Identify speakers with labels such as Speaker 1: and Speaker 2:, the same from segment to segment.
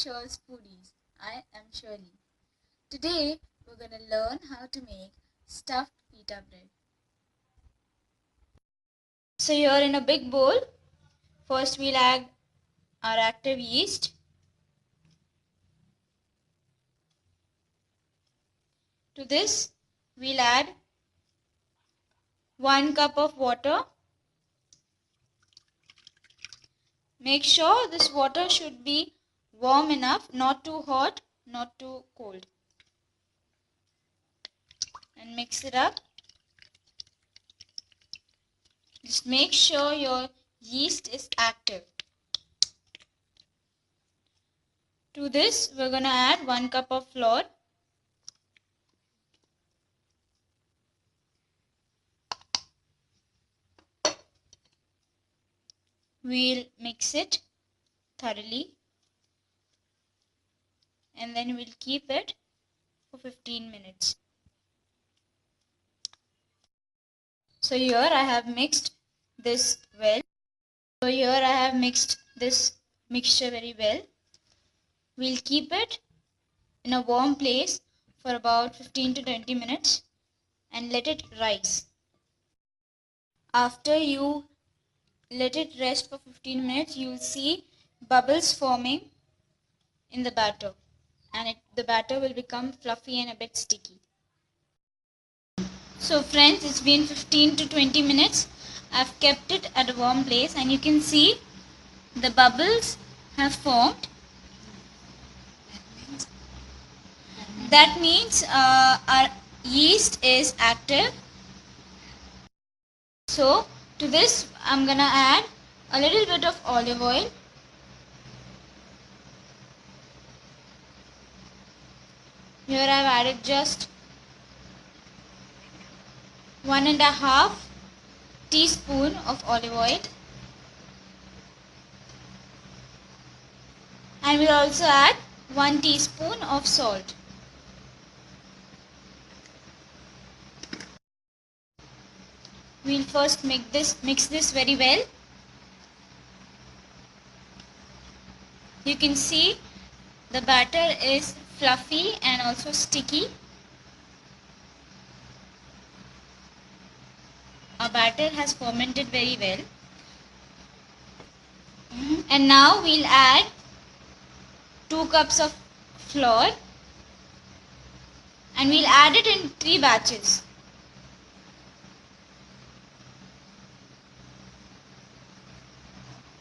Speaker 1: Shirl's Foodies. I am Shirley. Today we're going to learn how to make stuffed pita bread. So here in a big bowl, first we'll add our active yeast. To this we'll add 1 cup of water. Make sure this water should be warm enough, not too hot, not too cold. And mix it up. Just make sure your yeast is active. To this, we're going to add 1 cup of flour. We'll mix it thoroughly. And then we'll keep it for 15 minutes. So here I have mixed this well. So here I have mixed this mixture very well. We'll keep it in a warm place for about 15 to 20 minutes and let it rise. After you let it rest for 15 minutes, you will see bubbles forming in the batter, and the batter will become fluffy and a bit sticky. So friends, it's been 15 to 20 minutes. I've kept it at a warm place and you can see the bubbles have formed. That means our yeast is active. So to this I'm gonna add a little bit of olive oil. Here I've added just 1.5 teaspoon of olive oil. And we'll also add 1 teaspoon of salt. We'll first mix this very well. You can see the batter is fluffy and also sticky. Our batter has fermented very well. And now we'll add 2 cups of flour, and we'll add it in 3 batches.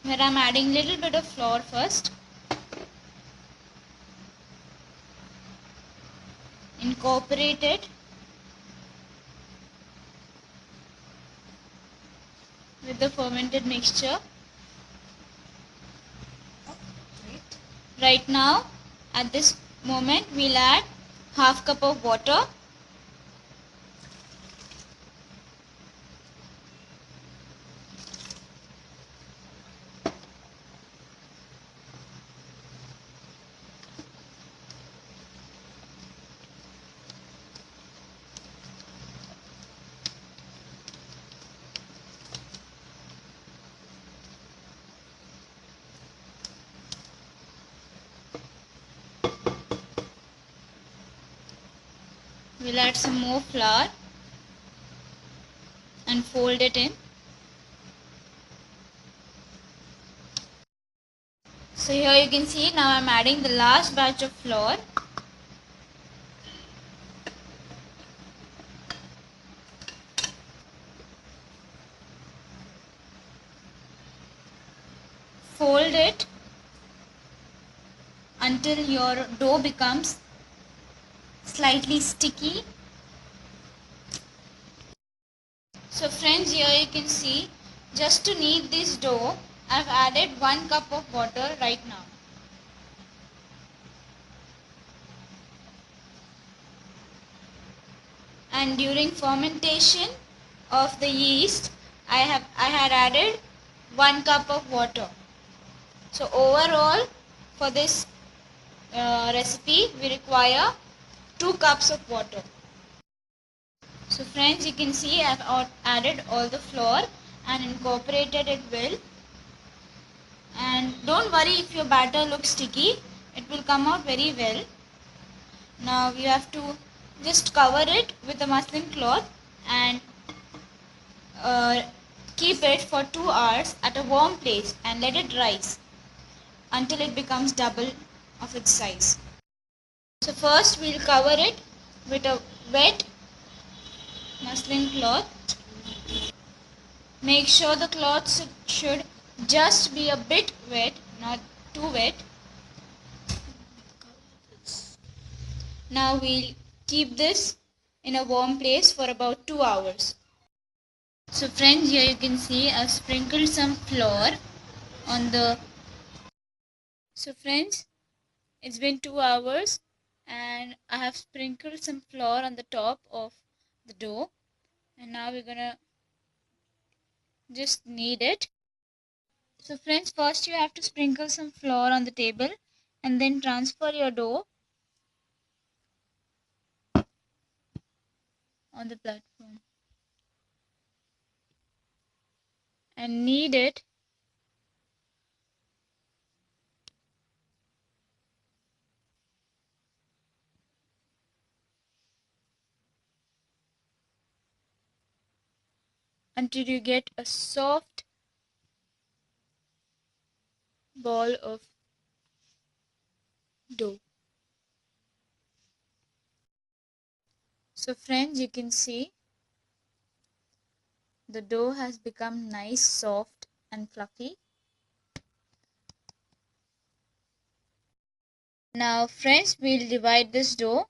Speaker 1: Here I'm adding little bit of flour first. Incorporate it with the fermented mixture. Right now, at this moment, we'll add 1/2 cup of water. We'll add some more flour and fold it in. So here you can see now I'm adding the last batch of flour. Fold it until your dough becomes slightly sticky. So friends, here you can see, just to knead this dough, I've added 1 cup of water right now. And during fermentation of the yeast, I had added 1 cup of water. So overall, for this recipe, we require 2 cups of water. So friends, you can see I've added all the flour and incorporated it well. And don't worry if your batter looks sticky. it will come out very well. Now you have to just cover it with a muslin cloth and uh, keep it for 2 hours at a warm place and let it rise until it becomes double of its size. So first we'll cover it with a wet muslin cloth. Make sure the cloth should just be a bit wet, not too wet. Now we'll keep this in a warm place for about 2 hours. So friends, here you can see I've sprinkled some flour on the... So friends, it's been 2 hours and I have sprinkled some flour on the top of the dough, and now we're gonna just knead it. So friends, first you have to sprinkle some flour on the table and then transfer your dough on the platform and knead it until you get a soft ball of dough. So friends, you can see the dough has become nice, soft and fluffy. Now friends, we'll divide this dough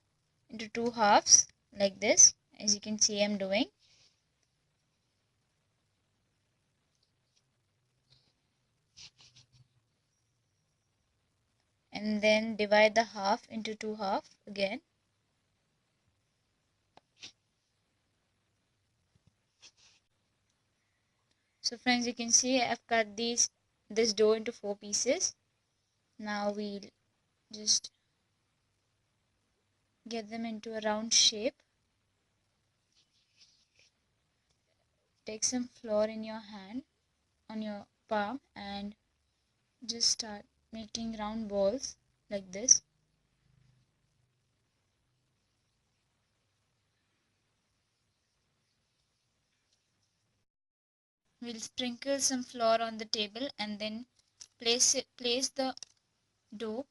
Speaker 1: into 2 halves like this, as you can see I'm doing. And then divide the half into 2 halves again. So friends, you can see I've cut this dough into 4 pieces. Now we'll just get them into a round shape. Take some flour in your hand, on your palm, and just start making round balls like this. We'll sprinkle some flour on the table and then place the dough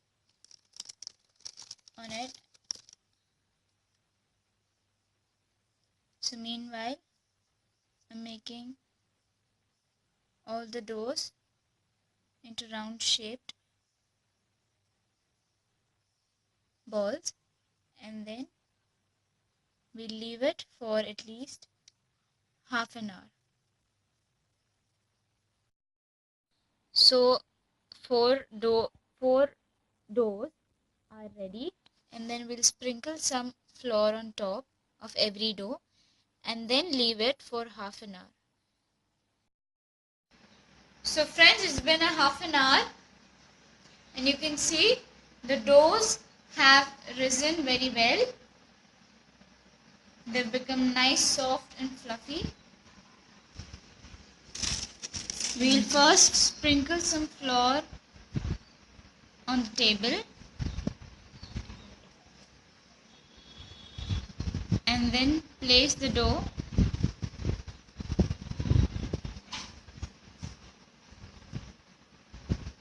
Speaker 1: on it. So meanwhile, I'm making all the doughs into round shaped balls, and then we'll leave it for at least half an hour. So four doughs are ready, and then we'll sprinkle some flour on top of every dough and then leave it for half an hour. So friends, it's been a half an hour and you can see the doughs have risen very well. They've become nice, soft and fluffy. We'll first sprinkle some flour on the table and then place the dough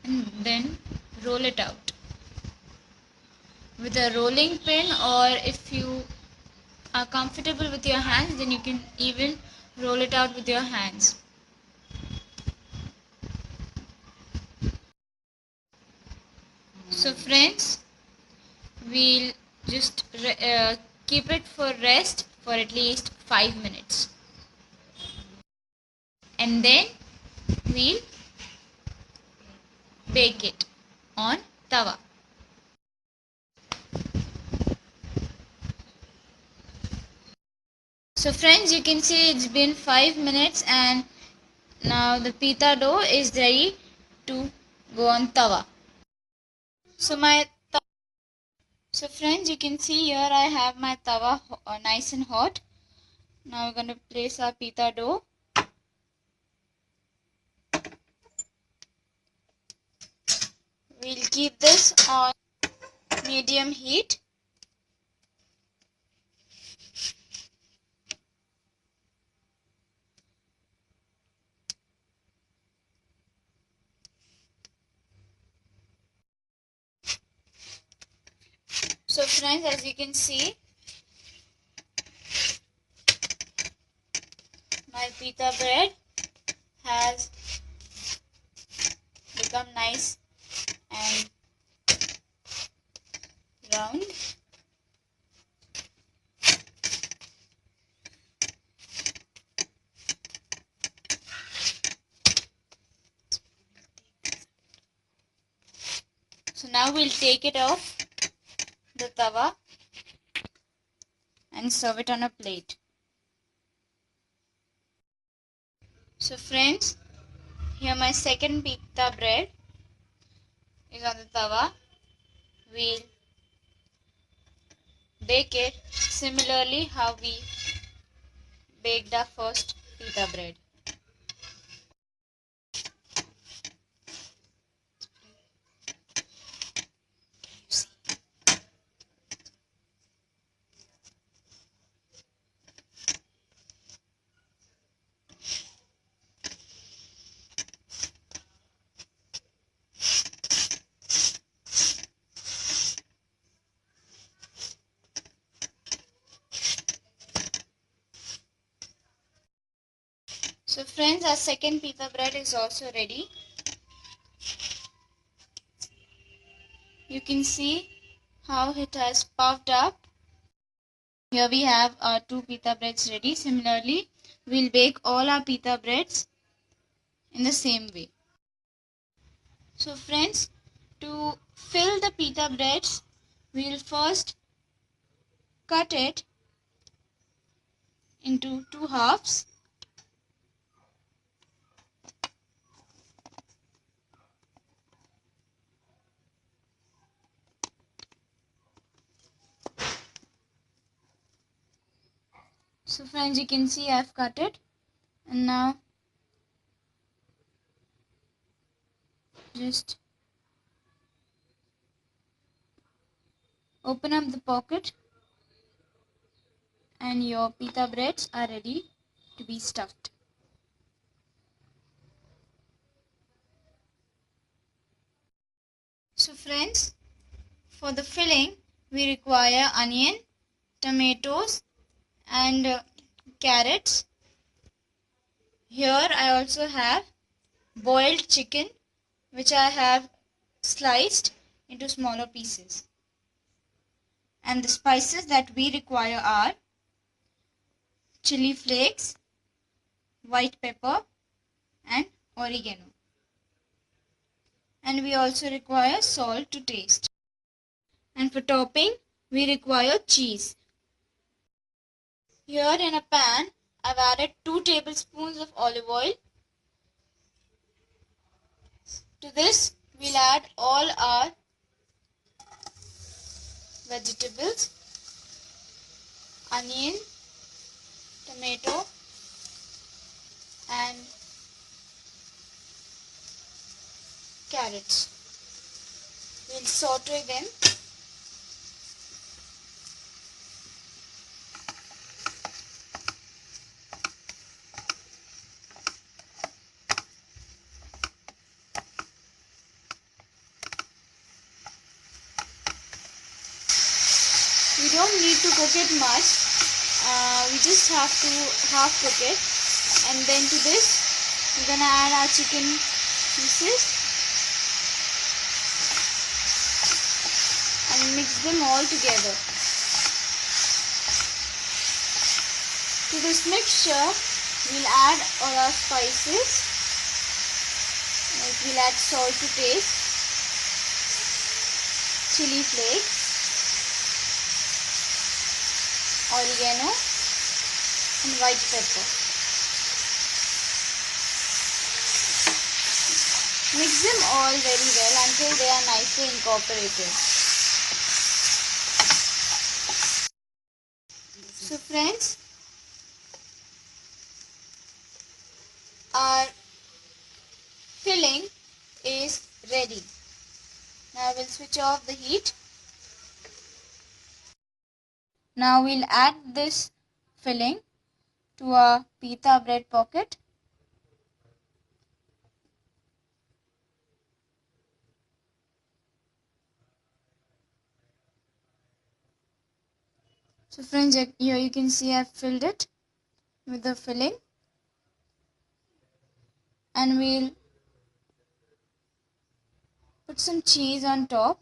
Speaker 1: and then roll it out with a rolling pin, or if you are comfortable with your hands, then you can even roll it out with your hands. So friends, we'll just keep it for rest for at least 5 minutes, and then we'll bake it on tawa. So friends, you can see it's been 5 minutes and now the pita dough is ready to go on tawa. So friends, you can see here I have my tawa nice and hot. Now we're going to place our pita dough. We'll keep this on medium heat. So friends, as you can see, my pita bread has become nice and round. So now we'll take it off the tawa and serve it on a plate. So friends, here my second pita bread is on the tawa. We'll bake it similarly how we baked our first pita bread. So friends, our second pita bread is also ready. You can see how it has puffed up. Here we have our two pita breads ready. Similarly, we'll bake all our pita breads in the same way. So friends, to fill the pita breads, we'll first cut it into two halves. So friends, you can see I've cut it, and now just open up the pocket and your pita breads are ready to be stuffed. So friends, for the filling we require onion, tomatoes and carrots. Here I also have boiled chicken which I have sliced into smaller pieces. And the spices that we require are chili flakes, white pepper and oregano. And we also require salt to taste. And for topping we require cheese. Here in a pan I've added 2 tablespoons of olive oil. To this we'll add all our vegetables, onion, tomato and carrots. We'll saute them. We don't need to cook it much. We just have to half cook it, and then to this we're gonna add our chicken pieces and mix them all together. To this mixture we'll add all our spices, like we'll add salt to taste, chili flakes, oregano and white pepper. Mix them all very well until they are nicely incorporated. So friends, our filling is ready. Now I will switch off the heat. Now we'll add this filling to our pita bread pocket. So friends, here you can see I've filled it with the filling, and we'll put some cheese on top.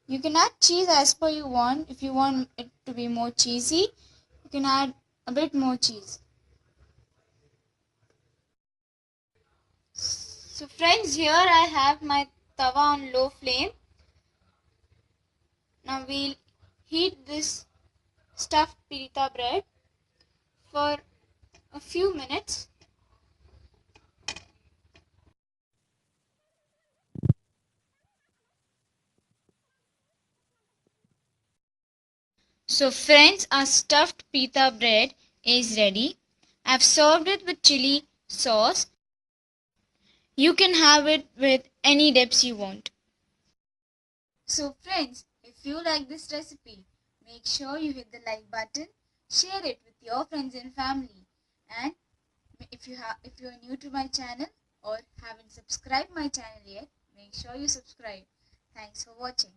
Speaker 1: You can add cheese as per you want. If you want it to be more cheesy, you can add a bit more cheese. So friends, here I have my tawa on low flame. Now we'll heat this stuffed pita bread for a few minutes. So friends, our stuffed pita bread is ready. I've served it with chili sauce. You can have it with any dips you want. So friends, if you like this recipe, make sure you hit the like button, share it with your friends and family, and if you're new to my channel or haven't subscribed my channel yet, make sure you subscribe. Thanks for watching.